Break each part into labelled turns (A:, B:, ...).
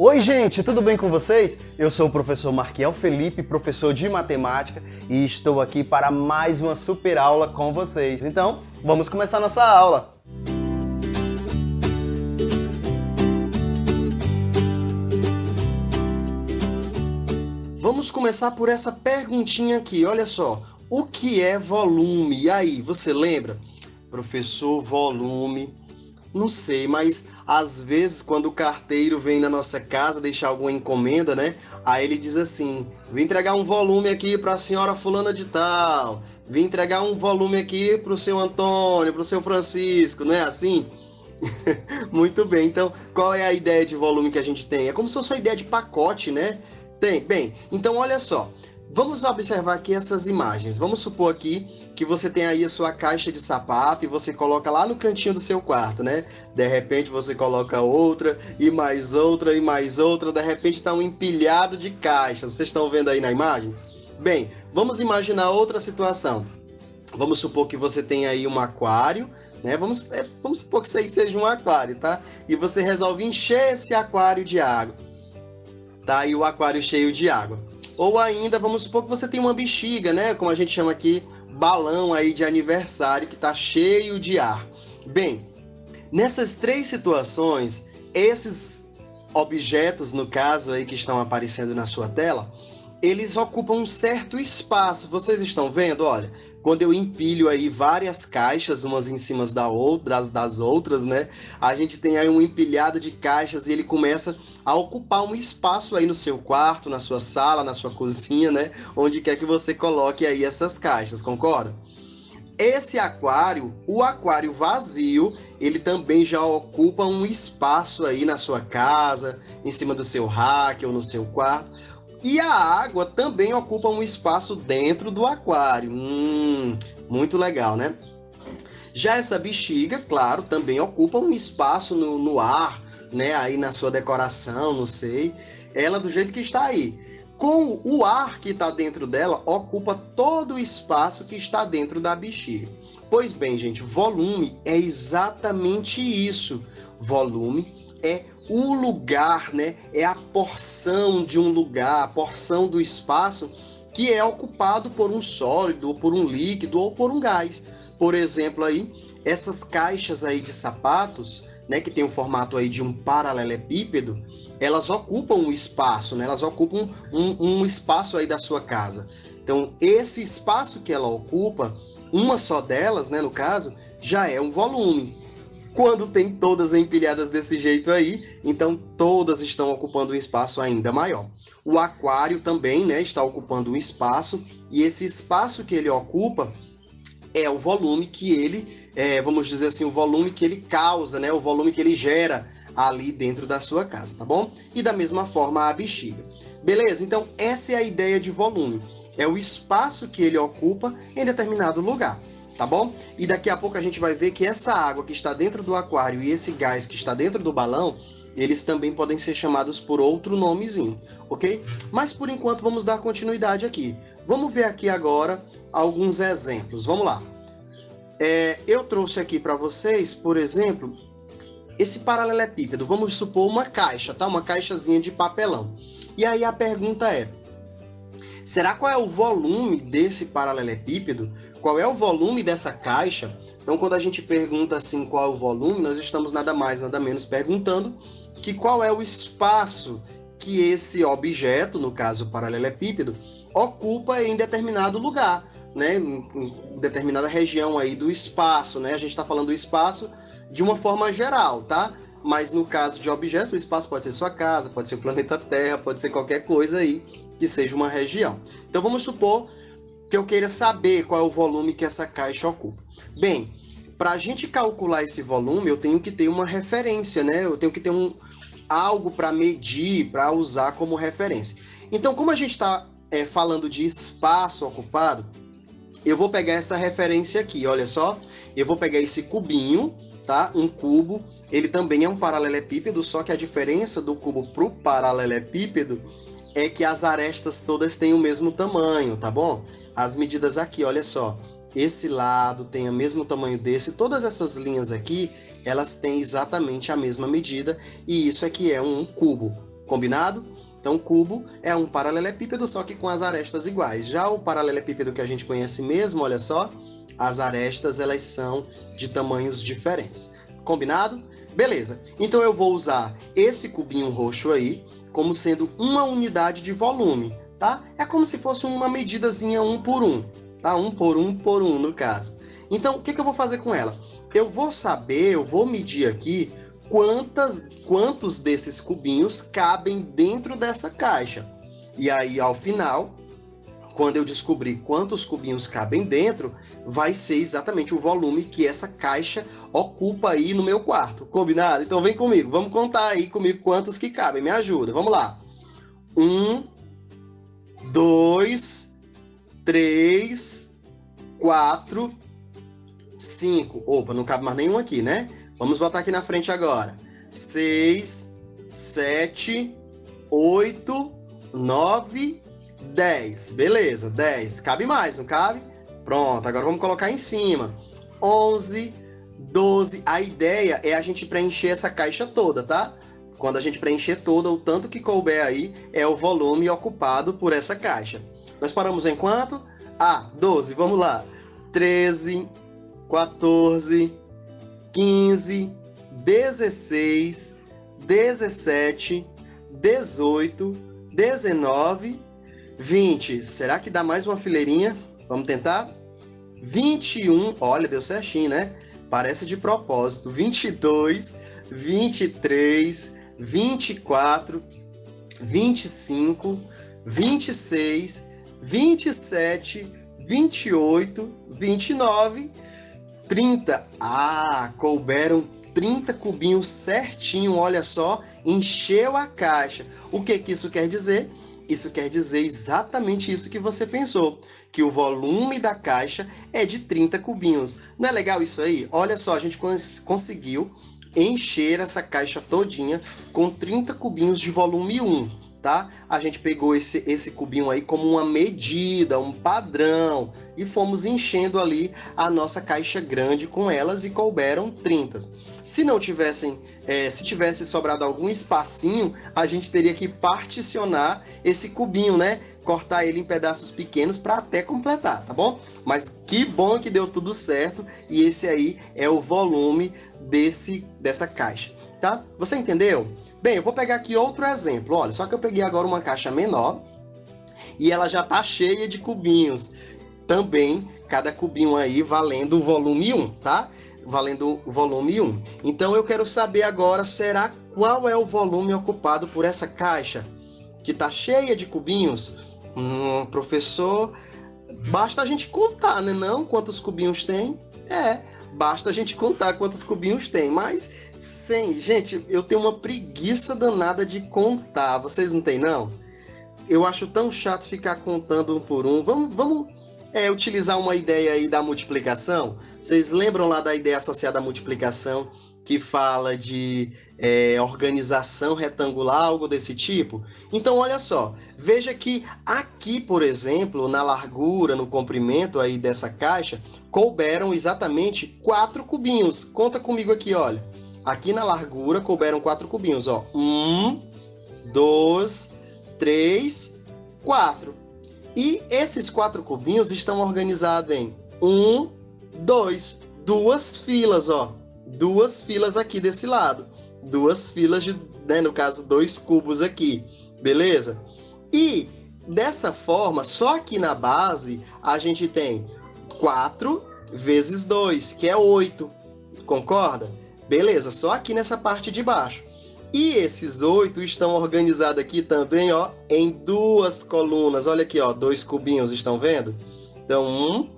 A: Oi gente, tudo bem com vocês? Eu sou o professor Marquiel Felipe, professor de matemática, e estou aqui para mais uma super aula com vocês. Então, vamos começar nossa aula! Vamos começar por essa perguntinha aqui, olha só. O que é volume? E aí, você lembra? Professor, volume... Não sei, mas às vezes quando o carteiro vem na nossa casa deixar alguma encomenda, né? Aí ele diz assim, vim entregar um volume aqui para a senhora fulana de tal, vim entregar um volume aqui para o seu Antônio, para o seu Francisco, não é assim? Muito bem, então qual é a ideia de volume que a gente tem? É como se fosse uma ideia de pacote, né? Bem, então olha só. Vamos observar aqui essas imagens. Vamos supor aqui que você tem aí a sua caixa de sapato e você coloca lá no cantinho do seu quarto, né? De repente você coloca outra e mais outra e mais outra. De repente está um empilhado de caixas. Vocês estão vendo aí na imagem? Bem, vamos imaginar outra situação. Vamos supor que você tem aí um aquário, né? Vamos supor que isso aí seja um aquário, tá? E você resolve encher esse aquário de água. Tá aí o aquário cheio de água. Ou ainda, vamos supor que você tem uma bexiga, né? Como a gente chama aqui, balão aí de aniversário que está cheio de ar. Bem, nessas três situações, esses objetos, no caso aí que estão aparecendo na sua tela, eles ocupam um certo espaço. Vocês estão vendo? Olha, quando eu empilho aí várias caixas, umas em cima das outras, né? A gente tem aí um empilhado de caixas e ele começa a ocupar um espaço aí no seu quarto, na sua sala, na sua cozinha, né? Onde quer que você coloque aí essas caixas, concorda? Esse aquário, o aquário vazio, ele também já ocupa um espaço aí na sua casa, em cima do seu rack ou no seu quarto. E a água também ocupa um espaço dentro do aquário. Muito legal, né? Já essa bexiga, claro, também ocupa um espaço no ar, né? Aí na sua decoração, não sei. Ela do jeito que está aí. Com o ar que está dentro dela, ocupa todo o espaço que está dentro da bexiga. Pois bem, gente, volume é exatamente isso. Volume é o lugar, né? É a porção de um lugar, a porção do espaço que é ocupado por um sólido, ou por um líquido, ou por um gás. Por exemplo, aí, essas caixas aí de sapatos, né, que tem o formato aí de um paralelepípedo, elas ocupam um espaço, né? Elas ocupam um espaço aí da sua casa. Então, esse espaço que ela ocupa, uma só delas, né, no caso, já é um volume. Quando tem todas empilhadas desse jeito aí, então todas estão ocupando um espaço ainda maior. O aquário também, né, está ocupando um espaço, e esse espaço que ele ocupa é o volume que ele, vamos dizer assim, o volume que ele causa, né, o volume que ele gera ali dentro da sua casa, tá bom? E da mesma forma a bexiga. Beleza? Então essa é a ideia de volume. É o espaço que ele ocupa em determinado lugar. Tá bom? E daqui a pouco a gente vai ver que essa água que está dentro do aquário e esse gás que está dentro do balão, eles também podem ser chamados por outro nomezinho, ok? Mas por enquanto vamos dar continuidade aqui. Vamos ver aqui agora alguns exemplos. Vamos lá. Eu trouxe aqui para vocês, por exemplo, esse paralelepípedo. Vamos supor uma caixa, tá? Uma caixazinha de papelão. E aí a pergunta é: será qual é o volume desse paralelepípedo? Qual é o volume dessa caixa? Então, quando a gente pergunta assim qual é o volume, nós estamos nada mais, nada menos perguntando que qual é o espaço que esse objeto, no caso o paralelepípedo, ocupa em determinado lugar, né? Em determinada região aí do espaço, né? A gente está falando do espaço de uma forma geral, tá? Mas no caso de objetos, o espaço pode ser sua casa, pode ser o planeta Terra, pode ser qualquer coisa aí que seja uma região. Então vamos supor que eu queira saber qual é o volume que essa caixa ocupa. Bem, para a gente calcular esse volume, eu tenho que ter uma referência, né? Eu tenho que ter algo para medir, para usar como referência. Então, como a gente está falando de espaço ocupado, eu vou pegar essa referência aqui, olha só. Eu vou pegar esse cubinho, tá? Um cubo, ele também é um paralelepípedo, só que a diferença do cubo para o paralelepípedo é que as arestas todas têm o mesmo tamanho, tá bom? As medidas aqui, olha só. Esse lado tem o mesmo tamanho desse. Todas essas linhas aqui, elas têm exatamente a mesma medida. E isso aqui é um cubo. Combinado? Então, cubo é um paralelepípedo, só que com as arestas iguais. Já o paralelepípedo que a gente conhece mesmo, olha só, as arestas elas são de tamanhos diferentes. Combinado? Beleza. Então, eu vou usar esse cubinho roxo aí como sendo uma unidade de volume, tá? É como se fosse uma medidazinha 1 por 1, tá? 1 por 1 por 1, no caso. Então, o que eu vou fazer com ela? Eu vou medir aqui quantos desses cubinhos cabem dentro dessa caixa. E aí, ao final, quando eu descobrir quantos cubinhos cabem dentro, vai ser exatamente o volume que essa caixa ocupa aí no meu quarto. Combinado? Então vem comigo, vamos contar aí comigo quantos que cabem. Me ajuda, vamos lá. 1, 2, 3, 4, 5. Opa, não cabe mais nenhum aqui, né? Vamos botar aqui na frente agora. 6, 7, 8, 9, 10. Beleza, 10. Cabe mais, não cabe? Pronto, agora vamos colocar em cima. 11, 12. A ideia é a gente preencher essa caixa toda, tá? Quando a gente preencher toda, o tanto que couber aí é o volume ocupado por essa caixa. Nós paramos em quanto? 12. Vamos lá. 13, 14, 15, 16, 17, 18, 19, 20. Será que dá mais uma fileirinha? Vamos tentar? 21. Olha, deu certinho, né? Parece de propósito. 22, 23, 24, 25, 26, 27, 28, 29, 30. Couberam 30 cubinhos certinho, olha só, encheu a caixa. O que isso quer dizer? Isso quer dizer exatamente isso que você pensou, que o volume da caixa é de 30 cubinhos. Não é legal isso aí? Olha só, a gente conseguiu encher essa caixa todinha com 30 cubinhos de volume 1. Tá? A gente pegou esse cubinho aí como uma medida, um padrão, e fomos enchendo ali a nossa caixa grande com elas e couberam 30. Se não tivessem, se tivesse sobrado algum espacinho, a gente teria que particionar esse cubinho, né? Cortar ele em pedaços pequenos para até completar, tá bom? Mas que bom que deu tudo certo e esse aí é o volume dessa caixa, tá? Você entendeu? Bem, eu vou pegar aqui outro exemplo. Olha, só que eu peguei agora uma caixa menor e ela já está cheia de cubinhos. Também, cada cubinho aí valendo o volume 1, tá? Valendo o volume 1. Então, eu quero saber agora, qual é o volume ocupado por essa caixa? Que está cheia de cubinhos? Professor, basta a gente contar, né? Não? Quantos cubinhos tem? Basta a gente contar quantos cubinhos tem, mas gente, eu tenho uma preguiça danada de contar, vocês não têm não? Eu acho tão chato ficar contando um por um. Vamos utilizar uma ideia aí da multiplicação? Vocês lembram lá da ideia associada à multiplicação, que fala de organização retangular, algo desse tipo? Então, olha só, veja que aqui, por exemplo, na largura, no comprimento aí dessa caixa, couberam exatamente 4 cubinhos. Conta comigo aqui, olha. Aqui na largura couberam 4 cubinhos, ó. 1, 2, 3, 4. E esses 4 cubinhos estão organizados em 1, 2, duas filas, ó. 2 filas aqui desse lado. 2 filas de, no caso, 2 cubos aqui. Beleza? E dessa forma, só aqui na base, a gente tem 4 vezes 2, que é 8. Concorda? Beleza, só aqui nessa parte de baixo. E esses 8 estão organizados aqui também, ó, em 2 colunas. Olha aqui, ó, 2 cubinhos, estão vendo? Então, 1,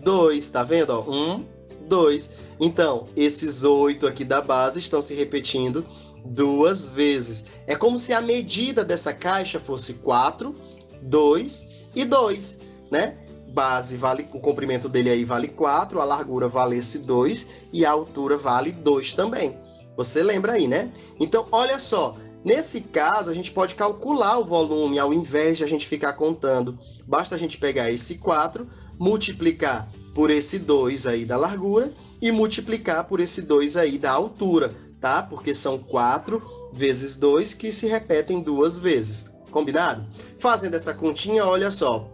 A: 2, tá vendo? Ó, 1, 2. Então, esses 8 aqui da base estão se repetindo 2 vezes. É como se a medida dessa caixa fosse 4, 2 e 2, né? Base vale, o comprimento dele aí vale 4, a largura valesse 2 e a altura vale 2 também. Você lembra aí, né? Então, olha só, nesse caso a gente pode calcular o volume ao invés de a gente ficar contando. Basta a gente pegar esse 4, multiplicar por esse 2 aí da largura e multiplicar por esse 2 aí da altura. tá? Porque são 4 vezes 2 que se repetem 2 vezes, combinado? Fazendo essa continha, olha só,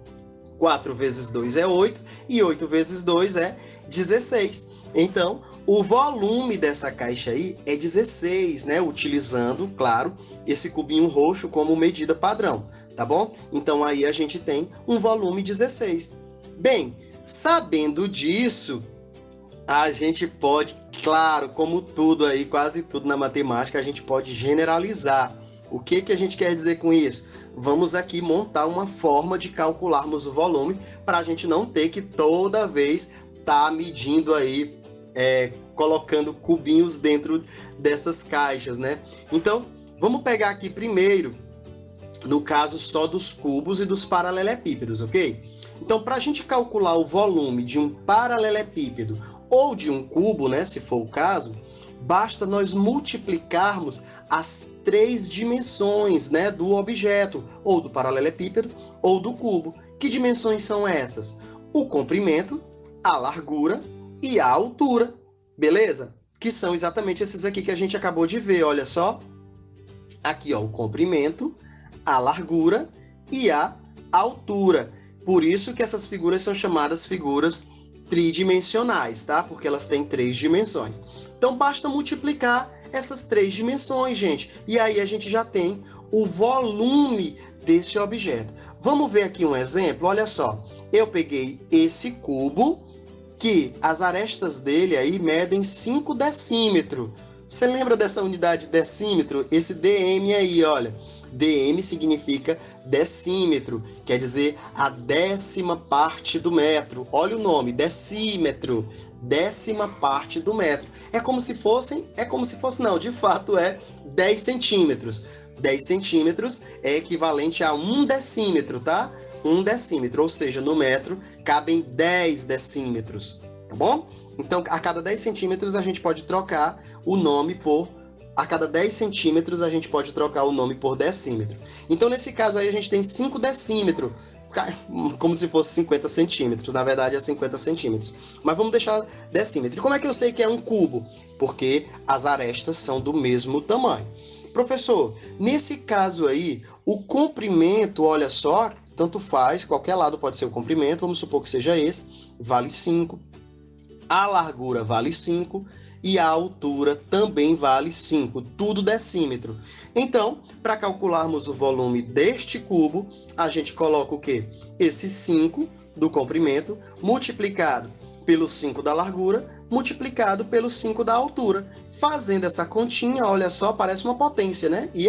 A: 4 vezes 2 é 8 e 8 vezes 2 é 16. Então, o volume dessa caixa aí é 16, né? Utilizando, claro, esse cubinho roxo como medida padrão, tá bom? Então, aí a gente tem um volume 16. Bem, sabendo disso, a gente pode, claro, como tudo aí, quase tudo na matemática, a gente pode generalizar. O que que a gente quer dizer com isso? Vamos aqui montar uma forma de calcularmos o volume para a gente não ter que toda vez estar medindo aí, colocando cubinhos dentro dessas caixas, né? Então, vamos pegar aqui primeiro, no caso só dos cubos e dos paralelepípedos, ok? Então, para a gente calcular o volume de um paralelepípedo ou de um cubo, né, se for o caso, basta nós multiplicarmos as 3 dimensões, né, do objeto, ou do paralelepípedo, ou do cubo. Que dimensões são essas? O comprimento, a largura e a altura, beleza? Que são exatamente esses aqui que a gente acabou de ver, olha só. Aqui, ó, o comprimento, a largura e a altura. Por isso que essas figuras são chamadas figuras tridimensionais, tá? Porque elas têm 3 dimensões. Então, basta multiplicar essas 3 dimensões, gente. E aí a gente já tem o volume desse objeto. Vamos ver aqui um exemplo? Olha só. Eu peguei esse cubo, que as arestas dele aí medem 5 decímetros. Você lembra dessa unidade decímetro? Esse dm aí, olha. dm significa decímetro, quer dizer a 10ª parte do metro. Olha o nome, decímetro, 10ª parte do metro. É como se fosse não, de fato é 10 centímetros. 10 centímetros é equivalente a 1 decímetro, tá? 1 decímetro, ou seja, no metro cabem 10 decímetros, tá bom? Então, a cada 10 centímetros a gente pode trocar o nome por... A cada 10 centímetros a gente pode trocar o nome por decímetro. Então, nesse caso aí, a gente tem 5 decímetros, como se fosse 50 centímetros. Na verdade, é 50 centímetros. Mas vamos deixar decímetro. E como é que eu sei que é um cubo? Porque as arestas são do mesmo tamanho. Professor, nesse caso aí, o comprimento, olha só, tanto faz, qualquer lado pode ser o comprimento, vamos supor que seja esse, vale 5. A largura vale 5. E a altura também vale 5, tudo decímetro. Então, para calcularmos o volume deste cubo, a gente coloca o quê? Esse 5 do comprimento multiplicado pelo 5 da largura, multiplicado pelo 5 da altura. Fazendo essa continha, olha só, parece uma potência, né? E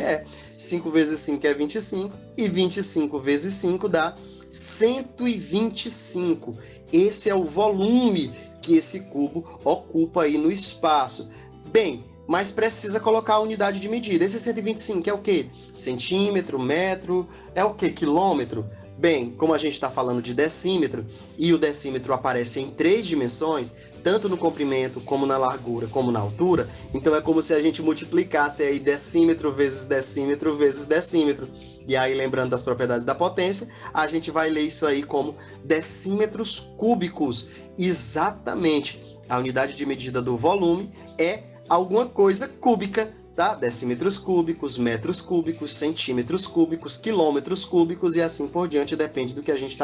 A: 5 vezes 5 é 25, e 25 vezes 5 dá 125. Esse é o volume que esse cubo ocupa aí no espaço. Bem, mas precisa colocar a unidade de medida. Esse 125 é o quê? Centímetro, metro, é o quê? Quilômetro? Bem, como a gente está falando de decímetro, e o decímetro aparece em 3 dimensões, tanto no comprimento, como na largura, como na altura, então é como se a gente multiplicasse aí decímetro vezes decímetro vezes decímetro. E aí, lembrando das propriedades da potência, a gente vai ler isso aí como decímetros cúbicos. Exatamente. A unidade de medida do volume é alguma coisa cúbica, tá? Decímetros cúbicos, metros cúbicos, centímetros cúbicos, quilômetros cúbicos e assim por diante, depende do que a gente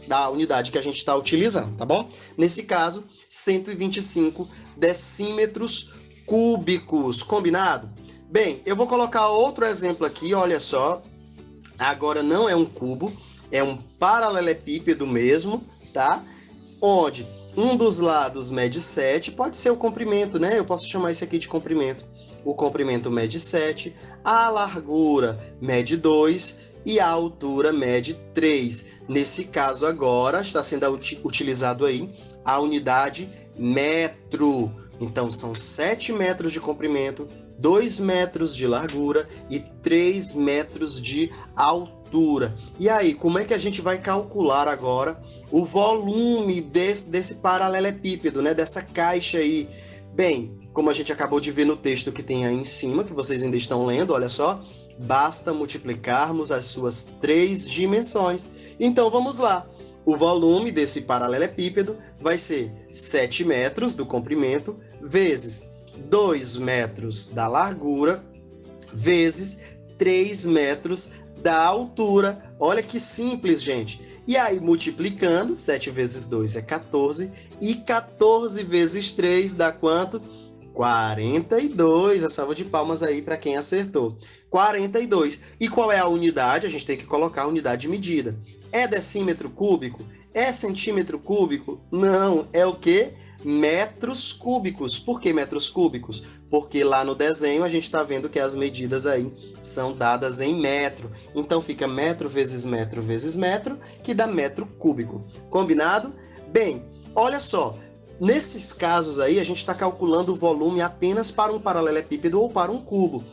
A: da unidade que a gente está utilizando, tá bom? Nesse caso, 125 decímetros cúbicos, combinado? Bem, eu vou colocar outro exemplo aqui, olha só. Agora não é um cubo, é um paralelepípedo mesmo, tá? Onde um dos lados mede 7, pode ser o comprimento, né? Eu posso chamar isso aqui de comprimento. O comprimento mede 7, a largura mede 2 e a altura mede 3. Nesse caso agora está sendo utilizado aí a unidade metro. Então são 7 metros de comprimento, 2 metros de largura e 3 metros de altura. E aí, como é que a gente vai calcular agora o volume desse paralelepípedo, né? Dessa caixa aí? Bem, como a gente acabou de ver no texto que tem aí em cima, que vocês ainda estão lendo, olha só, basta multiplicarmos as suas 3 dimensões. Então, vamos lá. O volume desse paralelepípedo vai ser 7 metros do comprimento vezes 2 metros da largura vezes 3 metros da altura. Olha que simples, gente. E aí, multiplicando, 7 vezes 2 é 14, e 14 vezes 3 dá quanto? 42. A salva de palmas aí para quem acertou. 42. E qual é a unidade? A gente tem que colocar a unidade de medida. É decímetro cúbico? É centímetro cúbico? Não. É o quê? Metros cúbicos. Por que metros cúbicos? Porque lá no desenho a gente está vendo que as medidas aí são dadas em metro. Então fica metro, que dá metro cúbico. Combinado? Bem, olha só. Nesses casos aí, a gente está calculando o volume apenas para um paralelepípedo ou para um cubo.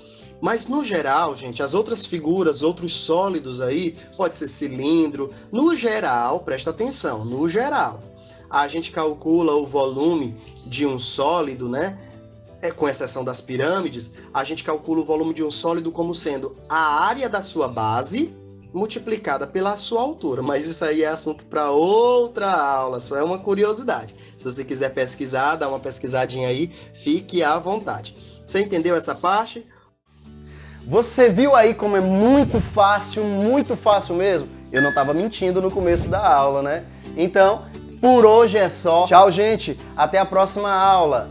A: Mas, no geral, gente, as outras figuras, outros sólidos aí, pode ser cilindro. No geral, presta atenção, no geral, a gente calcula o volume de um sólido, né? Com exceção das pirâmides, a gente calcula o volume de um sólido como sendo a área da sua base multiplicada pela sua altura, mas isso aí é assunto para outra aula, só é uma curiosidade. Se você quiser pesquisar, dá uma pesquisadinha aí, fique à vontade. Você entendeu essa parte? Você viu aí como é muito fácil mesmo? Eu não estava mentindo no começo da aula, né? Então, por hoje é só. Tchau, gente. Até a próxima aula.